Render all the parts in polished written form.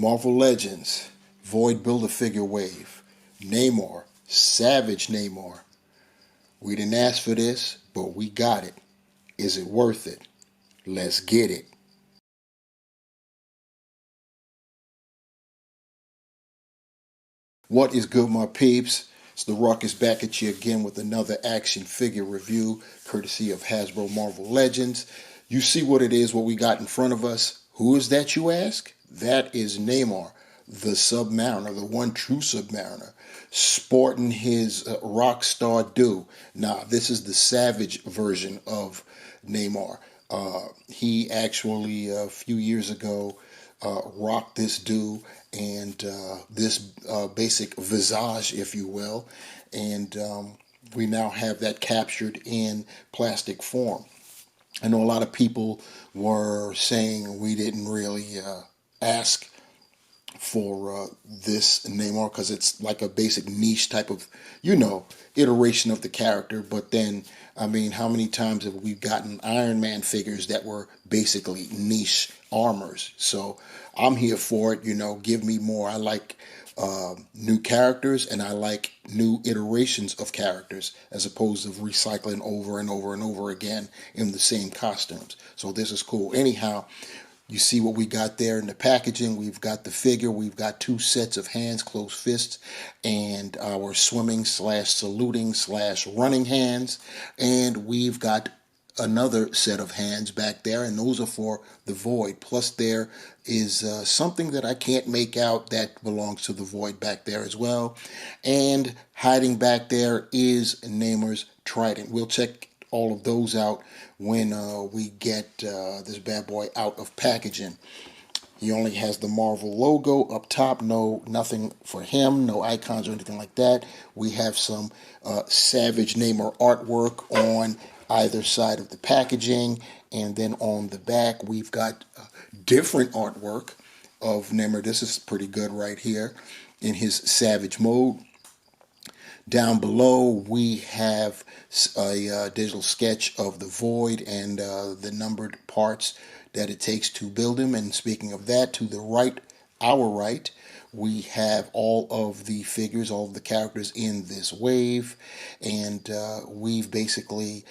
Marvel Legends, Void Build-A-Figure Wave, Namor, Savage Namor. We didn't ask for this, but we got it. Is it worth it? Let's get it. What is good, my peeps? It's the Ruckus back at you again with another action figure review, courtesy of Hasbro Marvel Legends. You see what it is, what we got in front of us. Who is that, you ask? That is Namor, the Submariner, the one true Submariner, sporting his rock star do. Now, this is the Savage version of Namor. He actually, a few years ago, rocked this do and this basic visage, if you will, and we now have that captured in plastic form. I know a lot of people were saying we didn't really ask for this Namor because it's like a basic niche type of, iteration of the character. But then, I mean, how many times have we gotten Iron Man figures that were basically niche armors? So I'm here for it. Give me more. I like new characters, and I like new iterations of characters as opposed to recycling over and over and over again in the same costumes. So this is cool. Anyhow, you see what we got there in the packaging. We've got the figure. We've got two sets of hands, closed fists, and our swimming / saluting / running hands. And we've got another set of hands back there, and those are for the Void. Plus there is something that I can't make out that belongs to the Void back there as well. And hiding back there is Namor's trident. We'll check all of those out when we get this bad boy out of packaging. He only has the Marvel logo up top. Nothing for him. No icons or anything like that. We have some Savage Namor artwork on either side of the packaging, and then on the back we've got different artwork of Namor. This is pretty good right here in his Savage mode. Down below, we have a digital sketch of the Void and the numbered parts that it takes to build him. And speaking of that, to the right, our right, we have all of the figures, all of the characters in this wave. And we've basically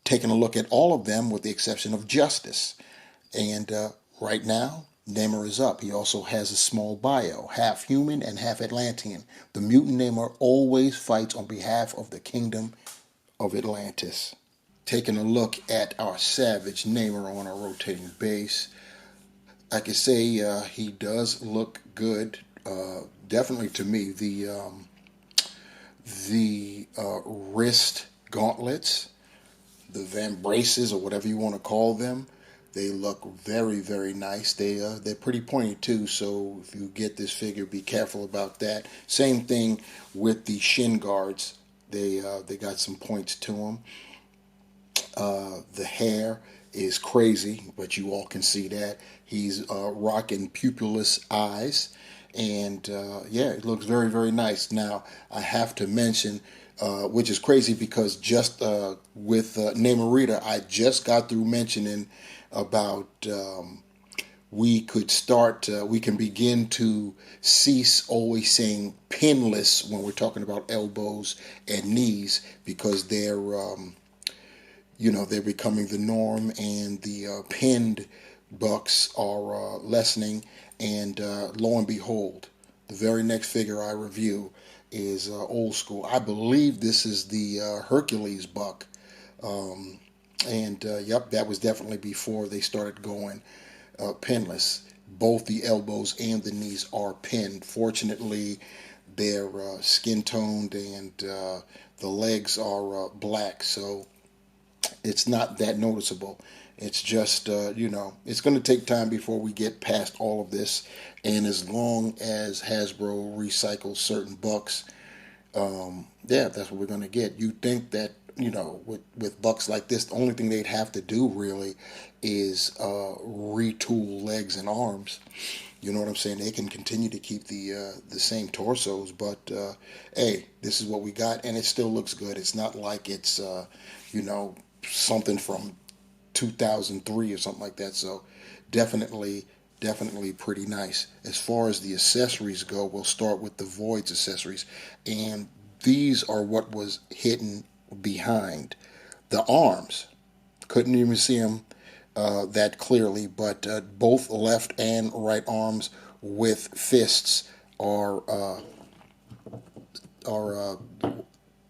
taken a look at all of them with the exception of Justice. And right now, Namor is up. He also has a small bio, half human and half Atlantean. The mutant Namor always fights on behalf of the kingdom of Atlantis. Taking a look at our Savage Namor on our rotating base, I can say he does look good. Definitely to me, the wrist gauntlets, the vambraces, or whatever you want to call them, they look very, very nice. They're pretty pointy too, so if you get this figure, be careful about that. Same thing with the shin guards. They got some points to them. The hair is crazy, but you all can see that. He's rocking pupilless eyes, and yeah, it looks very, very nice. Now, I have to mention, which is crazy because just with Namorita, I just got through mentioning about we can begin to cease always saying pinless when we're talking about elbows and knees, because they're becoming the norm, and the pinned bucks are lessening. And lo and behold, the very next figure I review is old school. I believe this is the Hercules buck. Yep, that was definitely before they started going pinless. Both the elbows and the knees are pinned. Fortunately, they're skin toned, and the legs are black, so it's not that noticeable. It's just, it's going to take time before we get past all of this. And as long as Hasbro recycles certain bucks, yeah, that's what we're going to get. You'd think that, with bucks like this, the only thing they'd have to do really is retool legs and arms. You know what I'm saying? They can continue to keep the same torsos, but hey, this is what we got, and it still looks good. It's not like it's something from 2003 or something like that. So definitely definitely pretty nice. As far as the accessories go, we'll start with the Void's accessories, and these are what was hidden behind the arms. Couldn't even see them that clearly, but both left and right arms with fists are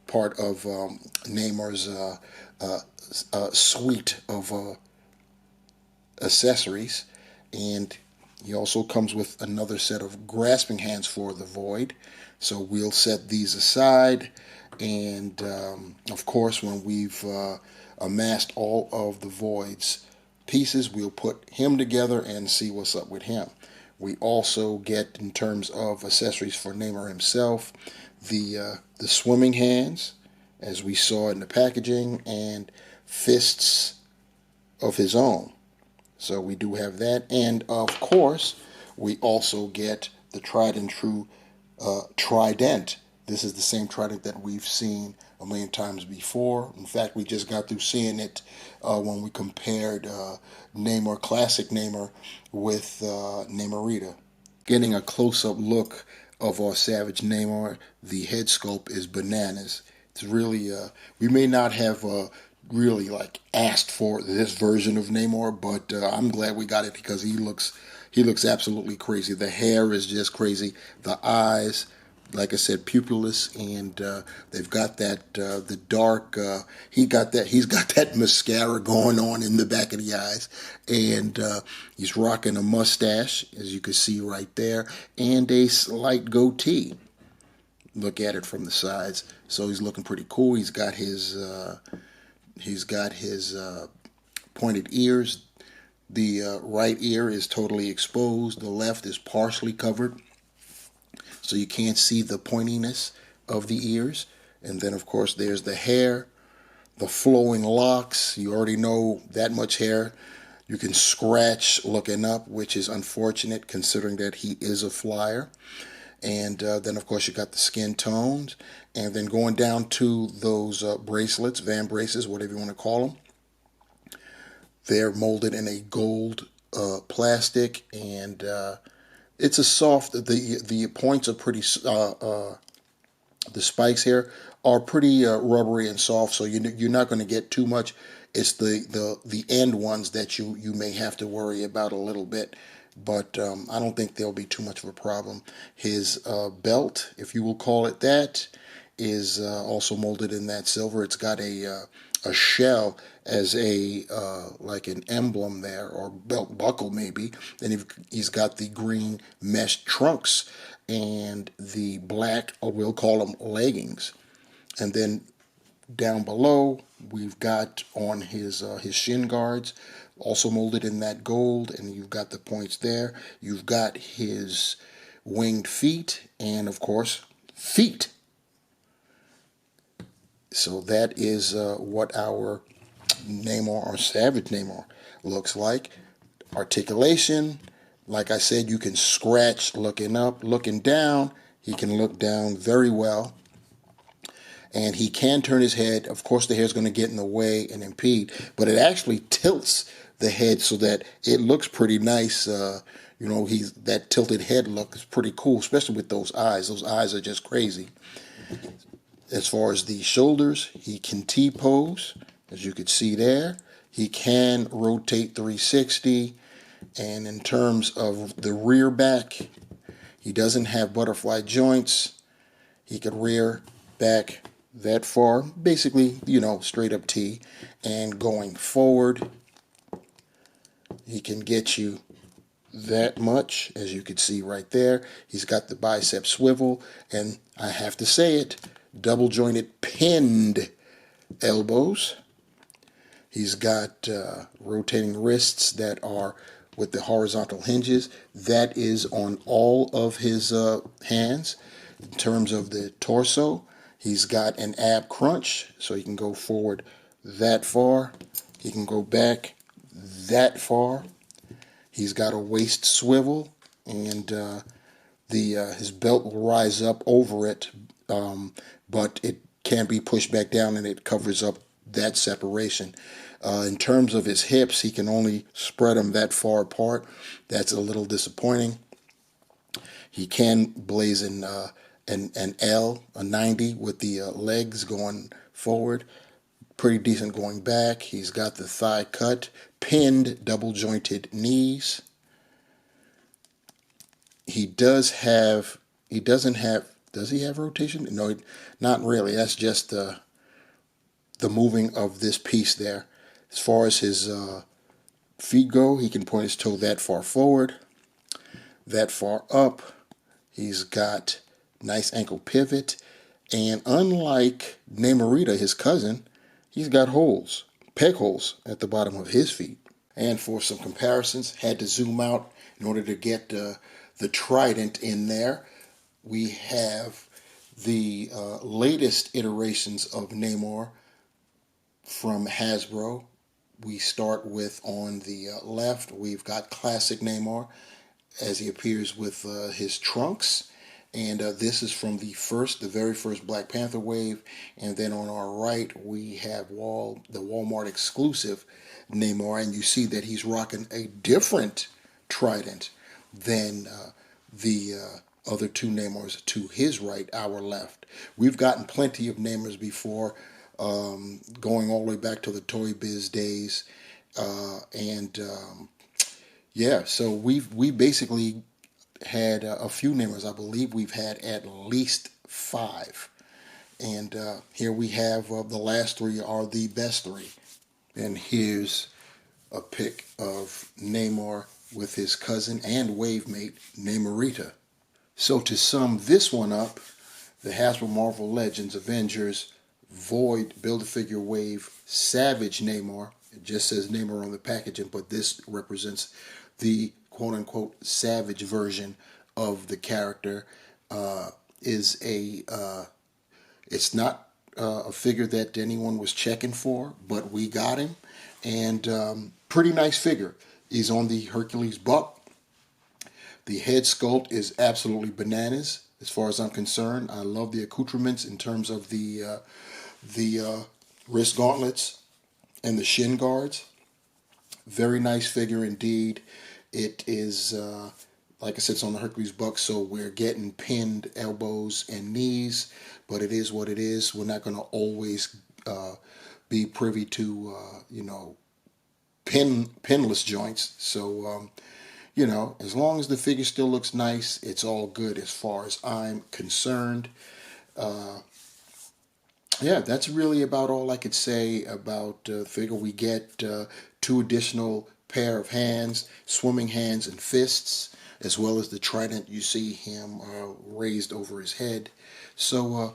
part of Namor's suite of accessories, and he also comes with another set of grasping hands for the Void. So we'll set these aside, and of course, when we've amassed all of the Void's pieces, we'll put him together and see what's up with him. We also get, in terms of accessories for Namor himself, the swimming hands, as we saw in the packaging, and fists of his own. So we do have that, and of course, we also get the tried and true trident. This is the same trident that we've seen a million times before. In fact, we just got through seeing it when we compared Namor, classic Namor, with Namorita. Getting a close-up look of our Savage Namor, the head sculpt is bananas. It's really, we may not have really like asked for this version of Namor, but I'm glad we got it because he looks absolutely crazy. The hair is just crazy. The eyes, like I said, pupilless, and they've got that the dark. He's got that mascara going on in the back of the eyes, and he's rocking a mustache, as you can see right there, and a slight goatee. Look at it from the sides. So he's looking pretty cool. He's got his pointed ears. The right ear is totally exposed. The left is partially covered, so you can't see the pointiness of the ears. And then, of course, there's the hair, the flowing locks. You already know that much hair you can scratch looking up, which is unfortunate considering that he is a flyer. And then, of course, you got the skin tones. And then going down to those bracelets, Van braces, whatever you want to call them. They're molded in a gold plastic, and it's a soft. The points are pretty. The spikes here are pretty rubbery and soft, so you're not going to get too much. It's the end ones that you may have to worry about a little bit, but I don't think there'll be too much of a problem. His belt, if you will call it that, is also molded in that silver. It's got a shell as a like an emblem there, or belt buckle maybe. Then he's got the green mesh trunks and the black, or we'll call them leggings. And then down below, we've got on his shin guards, also molded in that gold, and you've got the points there. You've got his winged feet, and of course, feet. So that is what our Namor, or Savage Namor, looks like. Articulation, like I said, you can scratch looking up, looking down. He can look down very well. And he can turn his head. Of course, the hair is going to get in the way and impede, but it actually tilts the head so that it looks pretty nice. That tilted head look is pretty cool, especially with those eyes. Those eyes are just crazy. As far as the shoulders, he can T-pose, as you could see there. He can rotate 360. And in terms of the rear back, he doesn't have butterfly joints. He could rear back that far, basically, straight up T. And going forward, he can get you that much, as you could see right there. He's got the bicep swivel, and I have to say it, double jointed pinned elbows. He's got rotating wrists that are with the horizontal hinges. That is on all of his hands. In terms of the torso, he's got an ab crunch, so he can go forward that far. He can go back that far. He's got a waist swivel, and his belt will rise up over it, but it can be pushed back down, and it covers up that separation. In terms of his hips, he can only spread them that far apart. That's a little disappointing. He can blaze an L, a 90, with the legs going forward. Pretty decent going back. He's got the thigh cut, pinned, double jointed knees. He doesn't have, does he have rotation? No, not really. That's just the moving of this piece there. As far as his feet go, he can point his toe that far forward, that far up. He's got nice ankle pivot. And unlike Namorita, his cousin, he's got holes, peg holes at the bottom of his feet. And for some comparisons, had to zoom out in order to get the trident in there. We have the latest iterations of Namor from Hasbro. We start with, on the left, we've got classic Namor as he appears with his trunks. And this is from the very first Black Panther wave. And then on our right, we have the Walmart exclusive Namor. And you see that he's rocking a different trident than the other two Namors to his right, our left. We've gotten plenty of Namors before, going all the way back to the Toy Biz days. Yeah, so we basically had a few Namors. I believe we've had at least 5. And here we have the last 3 are the best 3. And here's a pic of Namor with his cousin and wave mate, Namorita. So to sum this one up, the Hasbro Marvel Legends Avengers Void Build-A-Figure Wave Savage Namor. It just says Namor on the packaging, but this represents the quote-unquote savage version of the character. It's not a figure that anyone was checking for, but we got him. And pretty nice figure. He's on the Hercules buck. The head sculpt is absolutely bananas as far as I'm concerned. I love the accoutrements in terms of the wrist gauntlets and the shin guards. Very nice figure indeed. It is, like I said, it's on the Hercules buck, so we're getting pinned elbows and knees, but it is what it is. We're not going to always be privy to, pinless joints. So, as long as the figure still looks nice, it's all good as far as I'm concerned. Yeah, that's really about all I could say about the figure. We get 2 additional pair of hands, swimming hands and fists, as well as the trident. You see him raised over his head. So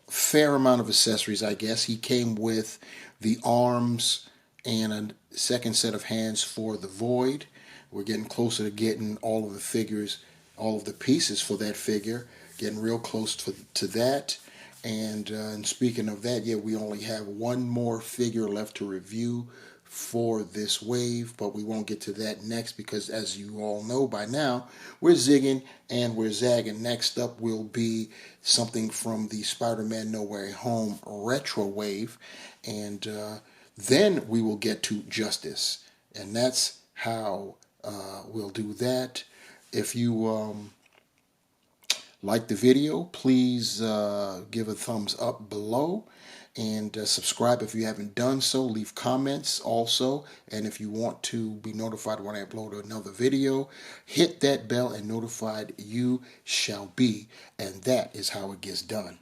fair amount of accessories, I guess. He came with the arms and a second set of hands for the Void. We're getting closer to getting all of the figures, all of the pieces for that figure. Getting real close to that. And speaking of that, yeah, we only have one more figure left to review for this wave, but we won't get to that next because, as you all know by now, we're zigging and we're zagging. Next up will be something from the Spider-Man No Way Home retro wave, and then we will get to Justice, and that's how we'll do that. If you like the video, please give a thumbs up below and subscribe if you haven't done so. Leave comments also, and if you want to be notified when I upload another video, hit that bell and notified you shall be, and that is how it gets done.